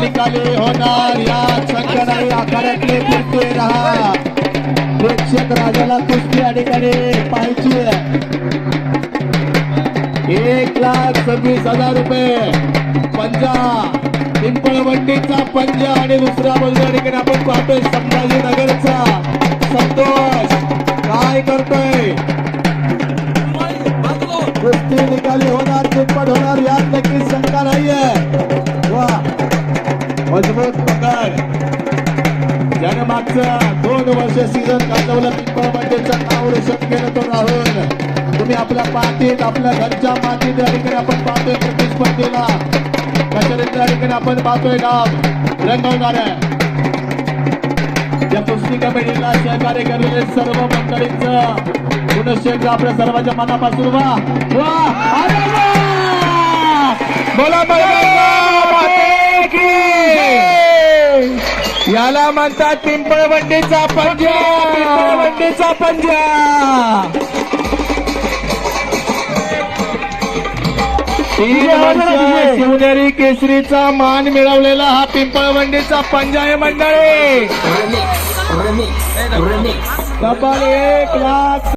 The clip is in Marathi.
निकाली होणार या संघाने आखाड्यातले फिरते राहा. प्रेक्षक राजाला कुस्ती या ठिकाणी पाहायची. 1,26,000 रुपये पंजा पिंपळवंडीचा पंजा आणि दुसऱ्या बाजूला ठिकाणी आपण पाहतोय संभाजीनगरचा संतोष काय करतोय. कुस्ती निकाली होणार चितपट होणार यात नक्कीच शंका नाहीये. वा मजबूत पकड. ज्याने मागचं 2 वर्ष सीझन गाजवलं पिंपळवंडीचं नाव रोशन केलं तो राहुल. तुम्ही आपल्या पाठीत आपल्या घरच्या मातीत या ठिकाणी आपण पाहतोय प्रतिस्पर्धेला कशा ठिकाणी आपण पाहतोय नाव रंगवणार आहे. या कुस्ती कमिटीला सहकार्य करलेले सर्व मंडळींचं पुनश्च एकदा आपल्या सर्वांच्या मनापासून वा वा बोला याला म्हणतात पिंपळवंडीचा पंजा. पिंपळवंडीचा पंजा. शिवनेरी केसरीचा मान मिळवलेला हा पिंपळवंडीचा पंजा आहे मंडळी. तब्बल 1,00,000